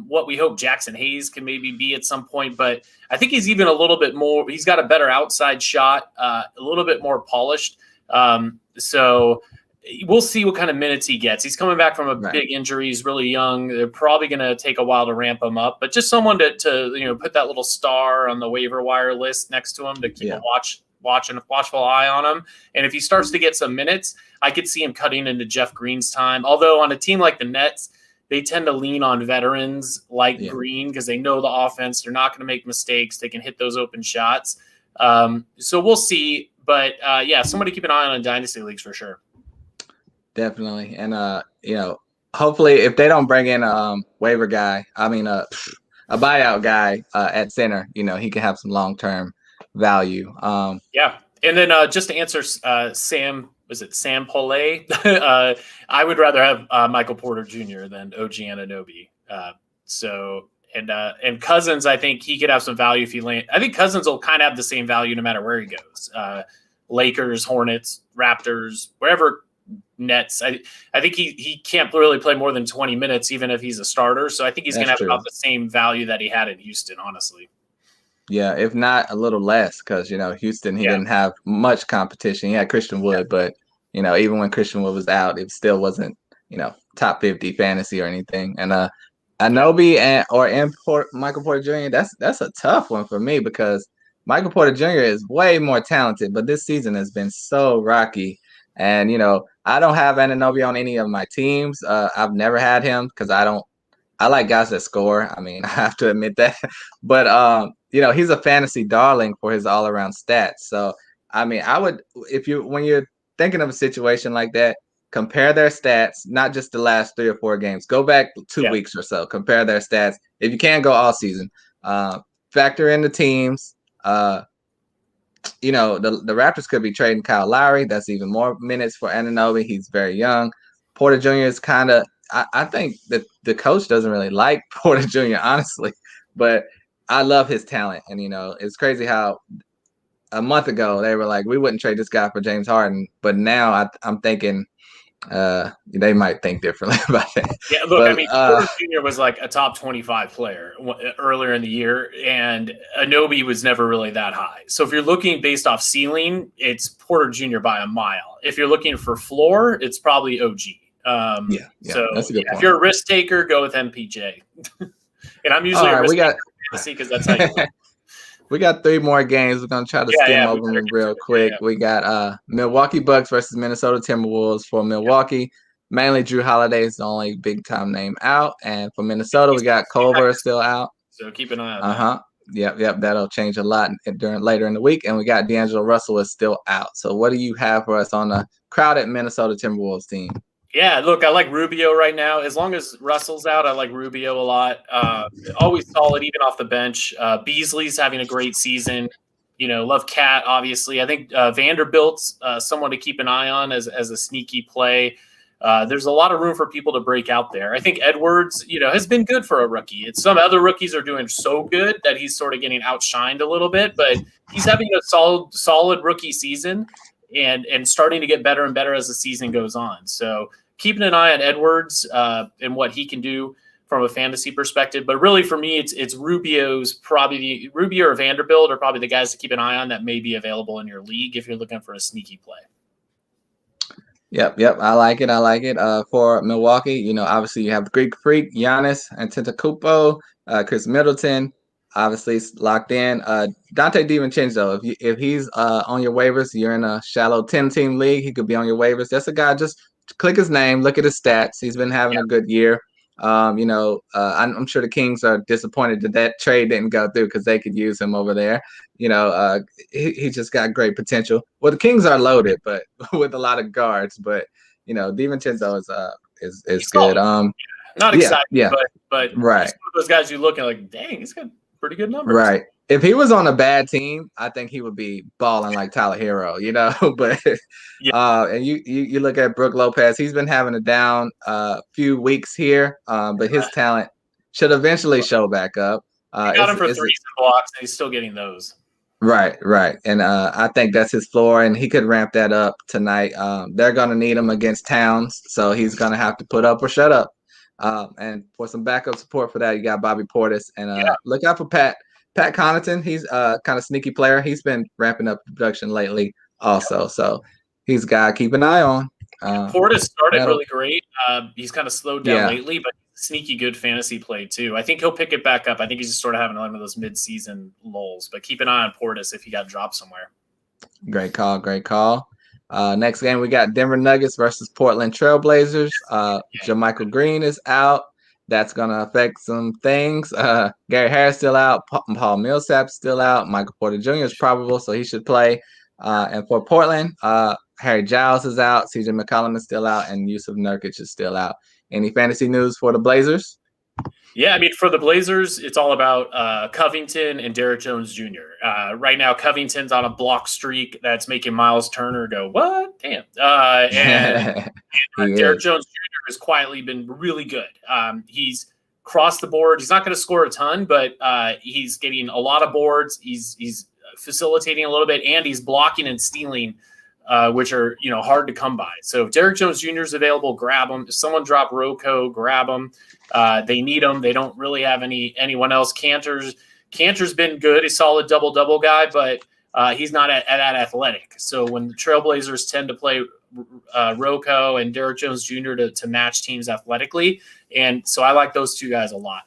what we hope Jackson Hayes can maybe be at some point, but I think he's even a little bit more. He's got a better outside shot, a little bit more polished. So we'll see what kind of minutes he gets. He's coming back from a big injury. He's really young. They're probably going to take a while to ramp him up, but just someone to put that little star on the waiver wire list next to him to keep a watchful eye on him. And if he starts to get some minutes, I could see him cutting into Jeff Green's time. Although on a team like the Nets, they tend to lean on veterans like Green because they know the offense. They're not going to make mistakes. They can hit those open shots. So we'll see. But, somebody keep an eye on in dynasty leagues for sure. Definitely. And, hopefully if they don't bring in a waiver guy, a buyout guy at center, he can have some long-term value. And then just to answer Sam – was it Sam Pole? I would rather have Michael Porter Jr. than OG Anunoby. And Cousins, I think he could have some value if he land. I think Cousins will kind of have the same value no matter where he goes. Lakers, Hornets, Raptors, wherever Nets. I think he can't really play more than 20 minutes, even if he's a starter. So I think he's going to have about the same value that he had in Houston, honestly. Yeah, if not a little less, because Houston, he didn't have much competition. He had Christian Wood, but even when Christian Wood was out, it still wasn't top 50 fantasy or anything. And Anunoby and Michael Porter Jr. That's a tough one for me because Michael Porter Jr. is way more talented, but this season has been so rocky. And I don't have Anunoby on any of my teams. I've never had him because I like guys that score. I mean, I have to admit that, but he's a fantasy darling for his all-around stats. So, I mean, I would, when you're thinking of a situation like that, compare their stats, not just the last 3 or 4 games. Go back 2 weeks or so. Compare their stats. If you can, go all season. Factor in the teams. The Raptors could be trading Kyle Lowry. That's even more minutes for Anunoby. He's very young. Porter Jr. is kind of, I think that the coach doesn't really like Porter Jr., honestly. But I love his talent, and it's crazy how a month ago they were like, we wouldn't trade this guy for James Harden, but now I'm thinking they might think differently about that. Yeah, look, But I mean, Porter Jr. was like a top 25 player earlier in the year, and Anunoby was never really that high. So if you're looking based off ceiling, it's Porter Jr. by a mile. If you're looking for floor, it's probably OG. Yeah, so that's a good point. If you're a risk taker, go with MPJ. And I'm usually a risk taker because that's how you win. We got 3 more games. We're going to try to skim over them real quick. We got Milwaukee Bucks versus Minnesota Timberwolves. For Milwaukee, mainly Drew Holiday is the only big-time name out. And for Minnesota, we got Culver still out. So keep an eye on that. Yep. That'll change a lot later in the week. And we got D'Angelo Russell is still out. So what do you have for us on the crowded Minnesota Timberwolves team? Yeah, look, I like Rubio right now. As long as Russell's out, I like Rubio a lot. Always solid, even off the bench. Beasley's having a great season. Love Cat, obviously. I think Vanderbilt's someone to keep an eye on as a sneaky play. There's a lot of room for people to break out there. I think Edwards, has been good for a rookie. Some other rookies are doing so good that he's sort of getting outshined a little bit, but he's having a solid rookie season. And starting to get better and better as the season goes on. So keeping an eye on Edwards and what he can do from a fantasy perspective. But really for me, it's Rubio or Vanderbilt are probably the guys to keep an eye on that may be available in your league if you're looking for a sneaky play. Yep. I like it. For Milwaukee, obviously you have the Greek Freak, Giannis Antetokounmpo, Chris Middleton. Obviously, it's locked in. Dante DiVincenzo, if he's on your waivers, you're in a shallow 10-team league, he could be on your waivers. That's a guy, just click his name, look at his stats. He's been having a good year. I'm sure the Kings are disappointed that trade didn't go through because they could use him over there. He just got great potential. Well, the Kings are loaded, but with a lot of guards. But DiVincenzo is good. Not excited, but right. He's one of those guys you look at like, dang, he's got pretty good numbers. Right. If he was on a bad team, I think he would be balling like Tyler Hero, But and you look at Brook Lopez, he's been having a down few weeks here, but his talent should eventually show back up. Got him for threes and blocks, and he's still getting those. Right. And I think that's his floor, and he could ramp that up tonight. They're going to need him against Towns, so he's going to have to put up or shut up. And for some backup support for that, you got Bobby Portis. And look out for Pat Connaughton. He's kind of sneaky player. He's been ramping up production lately also. So he's a guy to keep an eye on. Portis started really great. He's kind of slowed down lately, but sneaky good fantasy play too. I think he'll pick it back up. I think he's just sort of having one of those mid-season lulls. But keep an eye on Portis if he got dropped somewhere. Great call. Next game, we got Denver Nuggets versus Portland Trailblazers. JaMychal Green is out. That's going to affect some things. Gary Harris still out. Paul Millsap's still out. Michael Porter Jr. is probable, so he should play. And for Portland, Harry Giles is out. CJ McCollum is still out. And Yusuf Nurkic is still out. Any fantasy news for the Blazers? Yeah, I mean, for the Blazers, it's all about Covington and Derrick Jones Jr. Right now, Covington's on a block streak that's making Miles Turner go, what? Damn. And Derrick Jones Jr. has quietly been really good. He's crossed the board. He's not going to score a ton, but he's getting a lot of boards. He's facilitating a little bit, and he's blocking and stealing, which are hard to come by. So if Derrick Jones Jr. is available, grab him. If someone drop Rocco, grab him. They need him. They don't really have anyone else. Cantor's been good. He's a solid double-double guy, but he's not at that athletic. So when the Trailblazers tend to play Rocco and Derrick Jones Jr. to match teams athletically, and so I like those two guys a lot.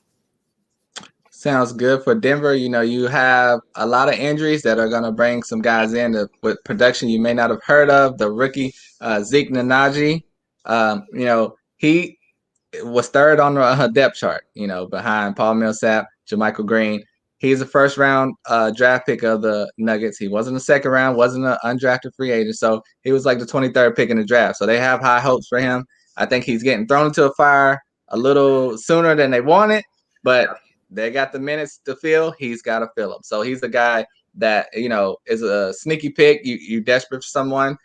Sounds good for Denver. You have a lot of injuries that are going to bring some guys in with production you may not have heard of. The rookie Zeke Nnaji, he was third on the depth chart, behind Paul Millsap, JaMychal Green. He's a first-round draft pick of the Nuggets. He wasn't a second round, wasn't an undrafted free agent, so he was like the 23rd pick in the draft. So they have high hopes for him. I think he's getting thrown into a fire a little sooner than they wanted, but they got the minutes to fill. He's got to fill them. So he's a guy that, is a sneaky pick. You desperate for someone.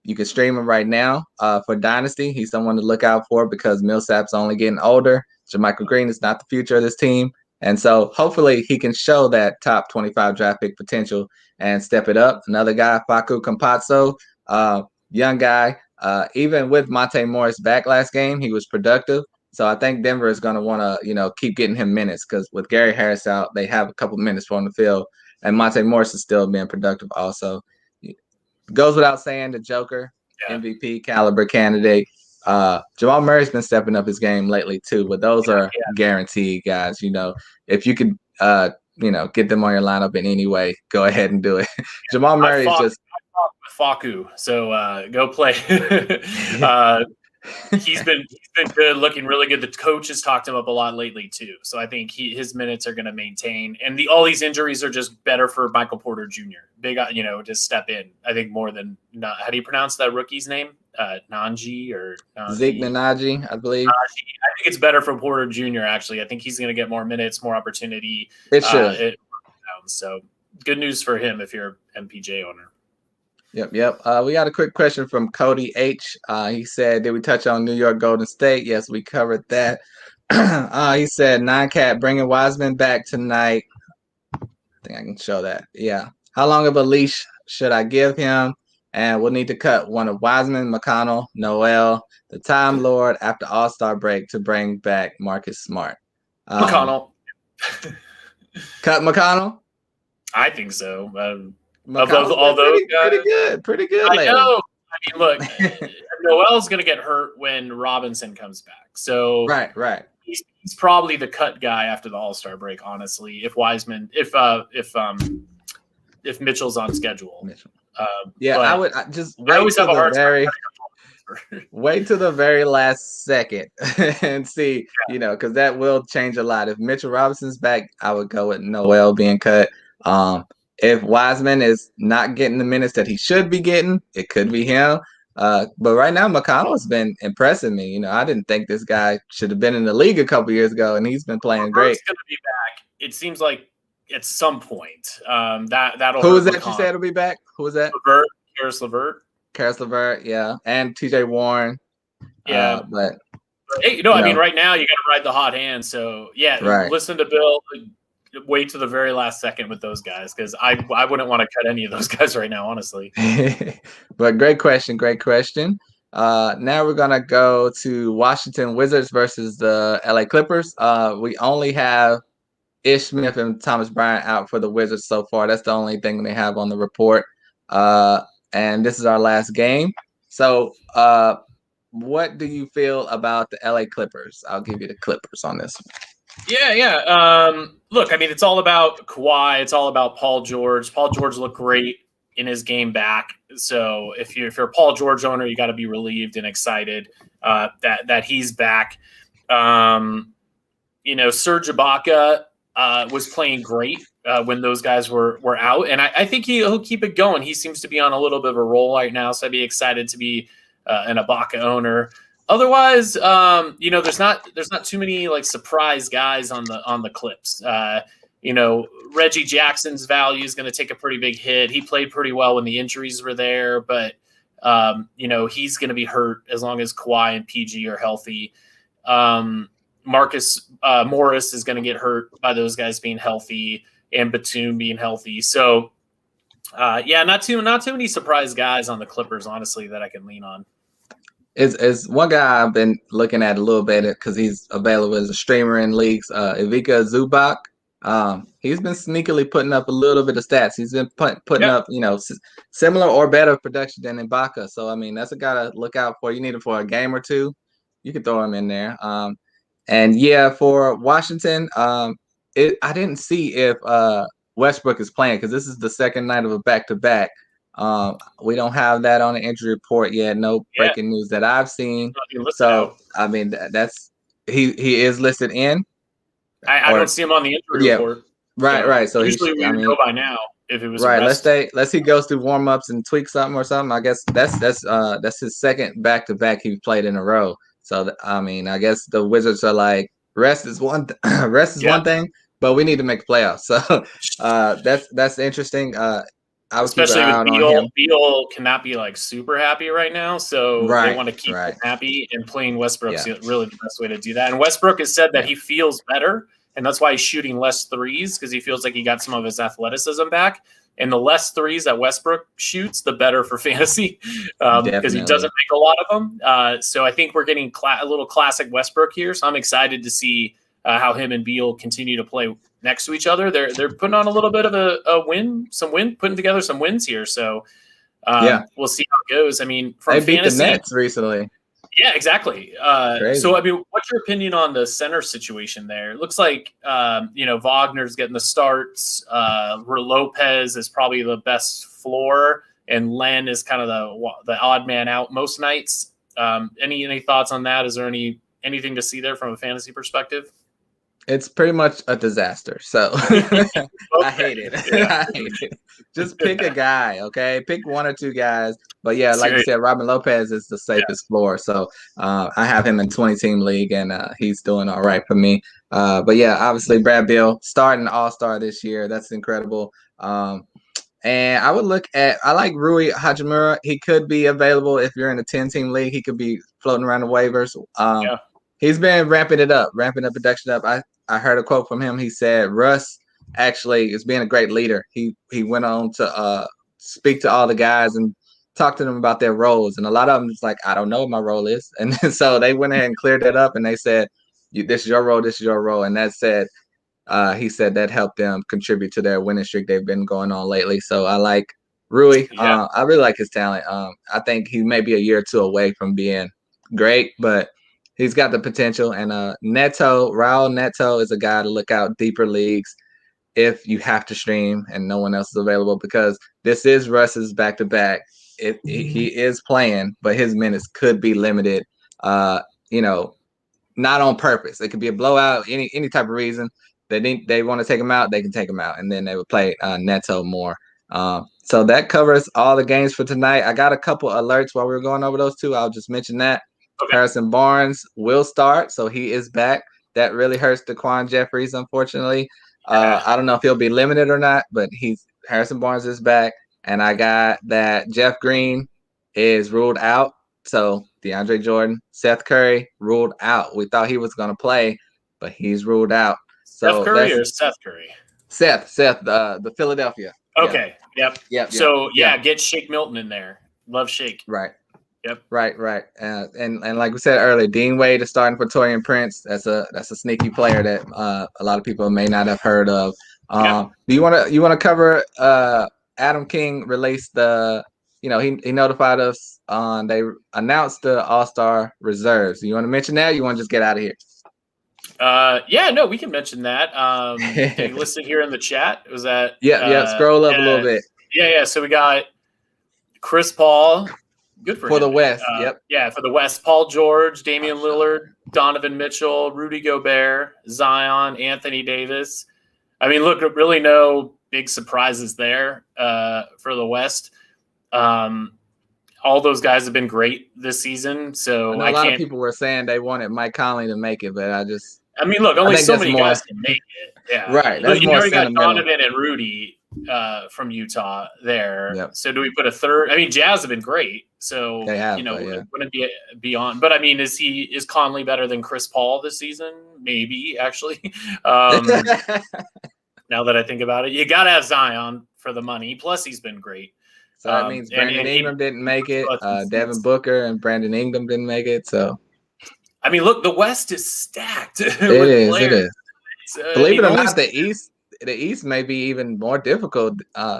You can stream him right now for Dynasty. He's someone to look out for because Millsap's only getting older. JaMychal Green is not the future of this team. And so hopefully he can show that top 25 draft pick potential and step it up. Another guy, Facu Campazzo, young guy. Even with Monte Morris back last game, he was productive. So I think Denver is going to want to, keep getting him minutes because with Gary Harris out, they have a couple minutes for him to fill. And Monte Morris is still being productive also. Goes without saying, the Joker, MVP caliber candidate. Jamal Murray's been stepping up his game lately too, but those are guaranteed guys. If you could, get them on your lineup in any way, go ahead and do it. Jamal Murray is just Facu, so go play. He's been good, looking really good. The coach has talked him up a lot lately too, so I think his minutes are going to maintain. And all these injuries are just better for Michael Porter Jr. Big, to step in. I think more than how do you pronounce that rookie's name? Nanji or Zeke Nnaji, I believe. I think it's better for Porter Jr. Actually, I think he's going to get more minutes, more opportunity. It should. So good news for him if you're an MPJ owner. Yep. We got a quick question from Cody H. He said, did we touch on New York Golden State? Yes, we covered that. He said, 9-Cat bringing Wiseman back tonight. I think I can show that. Yeah. How long of a leash should I give him? And we'll need to cut one of Wiseman, McConnell, Noel, the Time Lord after All-Star break to bring back Marcus Smart. McConnell. Cut McConnell? I think so. Pretty good. I know. I mean, look, Noel's going to get hurt when Robinson comes back. So right. He's probably the cut guy after the All-Star break. Honestly, if Wiseman, if Mitchell's on schedule, I would just wait to the very last second and see, because that will change a lot. If Mitchell Robinson's back, I would go with Noel being cut. If Wiseman is not getting the minutes that he should be getting, it could be him. But right now, McConnell has been impressing me. I didn't think this guy should have been in the league a couple years ago, and he's been playing great. He's going to be back. It seems like at some point. That'll. Who was that you said will be back? Who was that? Karis LeVert. Karis LeVert, yeah, and TJ Warren. Yeah, but hey, I mean, right now you got to ride the hot hand. So listen to Bill. Wait to the very last second with those guys because I wouldn't want to cut any of those guys right now, honestly. But great question. Now we're gonna go to Washington Wizards versus the LA Clippers. We only have Ish Smith and Thomas Bryant out for the Wizards so far. That's the only thing they have on the report. And this is our last game. So what do you feel about the LA Clippers? I'll give you the Clippers on this one. Yeah. Look, I mean, it's all about Kawhi. It's all about Paul George. Paul George looked great in his game back. So if you're a Paul George owner, you got to be relieved and excited that he's back. Serge Ibaka was playing great when those guys were out, and I think he'll keep it going. He seems to be on a little bit of a roll right now, so I'd be excited to be an Ibaka owner. Otherwise, there's not too many like surprise guys on the Clips. Reggie Jackson's value is going to take a pretty big hit. He played pretty well when the injuries were there, but he's going to be hurt as long as Kawhi and PG are healthy. Marcus Morris is going to get hurt by those guys being healthy and Batum being healthy. So, not too many surprise guys on the Clippers, honestly, that I can lean on. Is one guy I've been looking at a little bit because he's available as a streamer in leagues. Ivica Zubac. He's been sneakily putting up a little bit of stats. He's been putting up, similar or better production than Ibaka. So I mean, that's a guy to look out for. You need him for a game or two. You can throw him in there. For Washington, I didn't see if Westbrook is playing because this is the second night of a back-to-back. We don't have that on the injury report yet. No breaking news that I've seen. So I mean, that's he is listed in. I don't see him on the injury report. Right. So usually we know by now if it was right. Let's he goes through warm-ups and tweaks something or something. I guess that's his second back-to-back he's played in a row. So I mean, I guess the Wizards are like rest is one one thing, but we need to make playoffs. So that's interesting. Especially with Beal. Beal cannot be like super happy right now, so they want to keep him happy. And playing Westbrook's really the best way to do that. And Westbrook has said that he feels better and that's why he's shooting less threes, because he feels like he got some of his athleticism back. And the less threes that Westbrook shoots, the better for fantasy, because he doesn't make a lot of them. So I think we're getting a little classic Westbrook here. So I'm excited to see how him and Beal continue to play next to each other. They're putting on a little bit of putting together some wins here. So we'll see how it goes. I mean, they beat the Nets recently. Yeah, exactly. So, I mean, what's your opinion on the center situation there? It looks like, Wagner's getting the starts. Lopez is probably the best floor, and Len is kind of the odd man out most nights. Any thoughts on that? Is there anything to see there from a fantasy perspective? It's pretty much a disaster. So I hate it. Yeah. I hate it. Just pick a guy, okay? Pick one or two guys. But yeah, like you said, Robin Lopez is the safest floor. So I have him in 20-team league, and he's doing all right for me. But yeah, obviously Brad Beal starting All-Star this year. That's incredible. And I would I like Rui Hachimura. He could be available if you're in a 10-team league. He could be floating around the waivers. He's been ramping the production up. I heard a quote from him. He said Russ actually is being a great leader. He went on to speak to all the guys and talk to them about their roles. And a lot of them is like, I don't know what my role is. And so they went ahead and cleared that up, and they said, this is your role, this is your role. And that said, he said that helped them contribute to their winning streak they've been going on lately. So I like Rui. I really like his talent. I think he may be a year or two away from being great, but he's got the potential. And Raul Neto is a guy to look out deeper leagues if you have to stream and no one else is available, because this is Russ's back-to-back. He is playing, but his minutes could be limited, not on purpose. It could be a blowout, any type of reason. They want to take him out, they can take him out, and then they would play Neto more. So that covers all the games for tonight. I got a couple alerts while we were going over those two. I'll just mention that. Okay. Harrison Barnes will start, so he is back. That really hurts Daquan Jeffries, unfortunately. I don't know if he'll be limited or not, but Harrison Barnes is back. And I got that Jeff Green is ruled out. So DeAndre Jordan, Seth Curry ruled out. We thought he was going to play, but he's ruled out. Steph Curry or Seth Curry? Seth, the Philadelphia. Okay. Yep. So get Shake Milton in there. Love Shake. Right. Yep. Right. And like we said earlier, Dean Wade is starting for Taurean Prince. That's a sneaky player that a lot of people may not have heard of. Do you want to cover Adam King released he notified us on they announced the All-Star reserves. Do you want to mention that? Or you want to just get out of here? We can mention that. They listed here in the chat. Was that? Scroll up a little bit. Yeah. So we got Chris Paul. Good for him. The West. Yeah, for the West. Paul George, Damian Lillard, Donovan Mitchell, Rudy Gobert, Zion, Anthony Davis. I mean, look, really no big surprises there for the West. All those guys have been great this season. So a lot of people were saying they wanted Mike Conley to make it, but look, only so many guys can make it. Yeah. Right. But you already got Donovan and Rudy from Utah there. Yep. So do we put a third? I mean, Jazz have been great. So they have, wouldn't be beyond. But I mean, is Conley better than Chris Paul this season? Maybe, actually. Now that I think about it, you got to have Zion for the money. Plus, he's been great. So that means Brandon Ingram didn't make it. Devin Booker and Brandon Ingram didn't make it. So, I mean, look, the West is stacked. It is. Believe it or not, the East may be even more difficult,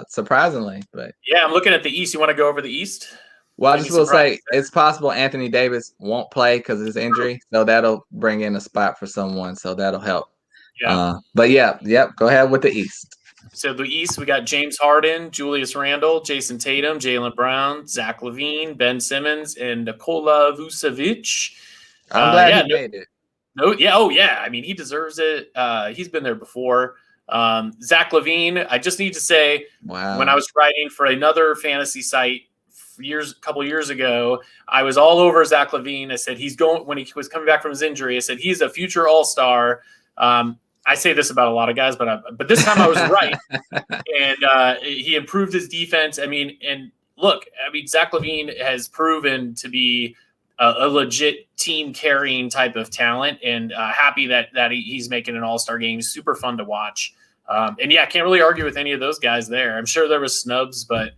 surprisingly. But yeah, I'm looking at the East. You want to go over the East? Well, I just will say it's possible Anthony Davis won't play because of his injury, so that'll bring in a spot for someone. So that'll help. Yeah. Go ahead with the East. So the East, we got James Harden, Julius Randle, Jason Tatum, Jaylen Brown, Zach LaVine, Ben Simmons, and Nikola Vucevic. I'm glad he made it. I mean, he deserves it. He's been there before. Zach LaVine, I just need to say, when I was writing for another fantasy site a couple years ago, I was all over Zach LaVine. I said when he was coming back from his injury, I said he's a future All-Star. I say this about a lot of guys, but this time I was right. And he improved his defense. I mean, and look, Zach LaVine has proven to be a legit team carrying type of talent, and happy that he's making an all-star game. Super fun to watch. And yeah, I can't really argue with any of those guys there. I'm sure there was snubs, but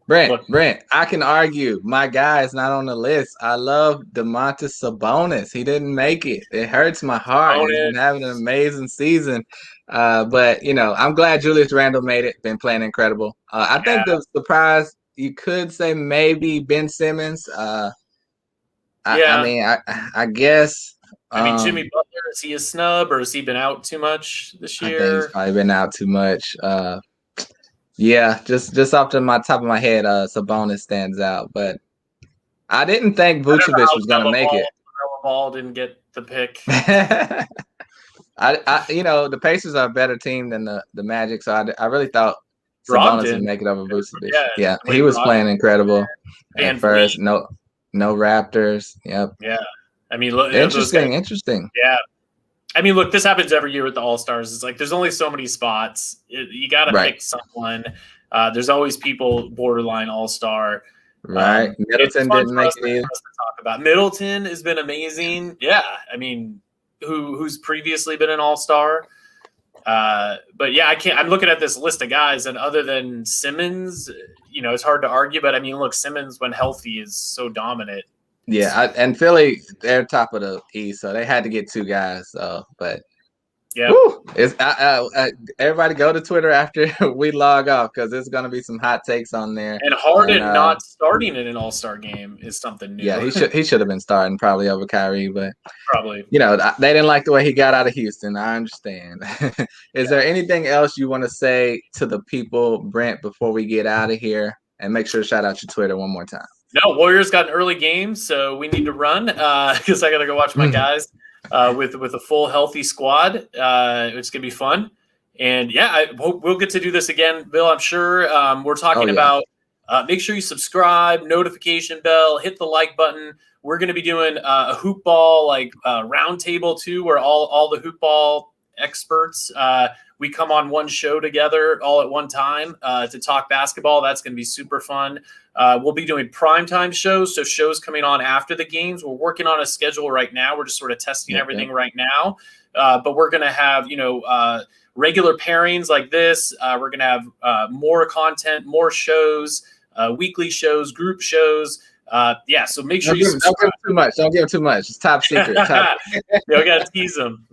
Brent, I can argue. My guy is not on the list. I love Domantas Sabonis. He didn't make it. It hurts my heart. He's been having an amazing season. But, I'm glad Julius Randle made it. Been playing incredible. I think the surprise, you could say maybe Ben Simmons. I guess. Jimmy Butler, is he a snub, or has he been out too much this year? I think he's probably been out too much. Yeah, just off my top of my head, Sabonis stands out, but I didn't think Vucevic was going to make it. Ball didn't get the pick. The Pacers are a better team than the Magic, so I really thought Sabonis would make it over Vucevic. Yeah, he was playing incredible at first. No Raptors. Yep. Yeah, look, interesting. Yeah. Look, this happens every year with the All-Stars. It's like there's only so many spots. You got to pick someone. There's always people borderline All-Star. Right. Middleton didn't make it either. Talk about Middleton has been amazing. Yeah. Who's previously been an All-Star. But yeah, I'm looking at this list of guys, and other than Simmons, it's hard to argue. But look, Simmons when healthy is so dominant. Yeah, and Philly, they're top of the East, so they had to get two guys. So, but yeah, it's everybody go to Twitter after we log off, because there's going to be some hot takes on there. And Harden not starting in an All-Star game is something new. Yeah, he should have been starting probably over Kyrie, but probably they didn't like the way he got out of Houston. I understand. Is there anything else you want to say to the people, Brent, before we get out of here? And make sure to shout out your Twitter one more time. No, Warriors got an early game, so we need to run because I got to go watch my guys with a full healthy squad. It's gonna be fun, and yeah, I hope we'll get to do this again, Bill. I'm sure we're talking about. Make sure you subscribe, notification bell, hit the like button. We're gonna be doing a hoop ball roundtable too, where all the hoop ball experts we come on one show together all at one time to talk basketball. That's going to be super fun. We'll be doing primetime shows, so shows coming on after the games. We're working on a schedule right now. We're just sort of testing everything right now. But we're going to have, regular pairings like this. We're going to have more content, more shows, weekly shows, group shows. So make sure don't give too much. Don't give too much. It's top secret. We got to tease them.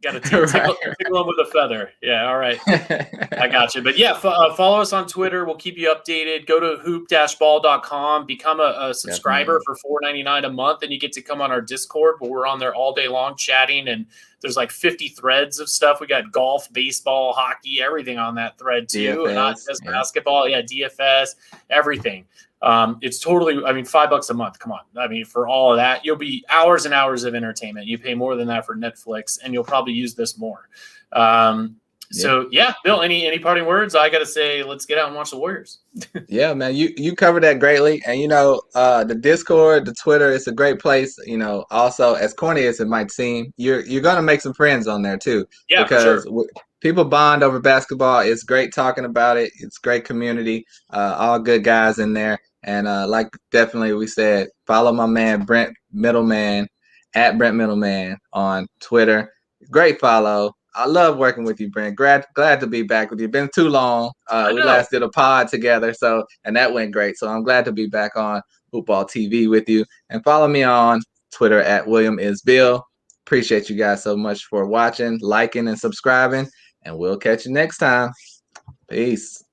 Got to tickle them with a feather. Yeah, all right. I got you. But yeah, follow us on Twitter. We'll keep you updated. Go to hoop-ball.com. Become a subscriber for $4.99 a month, and you get to come on our Discord, where we're on there all day long chatting, and there's like 50 threads of stuff. We got golf, baseball, hockey, everything on that thread too. DFS, not just basketball. Yeah, DFS, everything. It's totally, $5 a month. Come on. For all of that, you'll be hours and hours of entertainment. You pay more than that for Netflix, and you'll probably use this more. So yeah, Bill, any parting words? I got to say, let's get out and watch the Warriors. Yeah, man, you covered that greatly. And, the Discord, the Twitter, it's a great place. Also, as corny as it might seem, you're going to make some friends on there too. Yeah, because people bond over basketball. It's great talking about it. It's great community. All good guys in there. And definitely we said, follow my man, Brent Middleman, at Brent Middleman on Twitter. Great follow. I love working with you, Brent. Glad to be back with you. Been too long. We last did a pod together, and that went great. So I'm glad to be back on HoopBallTV with you. And follow me on Twitter at WilliamIsBill. Appreciate you guys so much for watching, liking, and subscribing. And we'll catch you next time. Peace.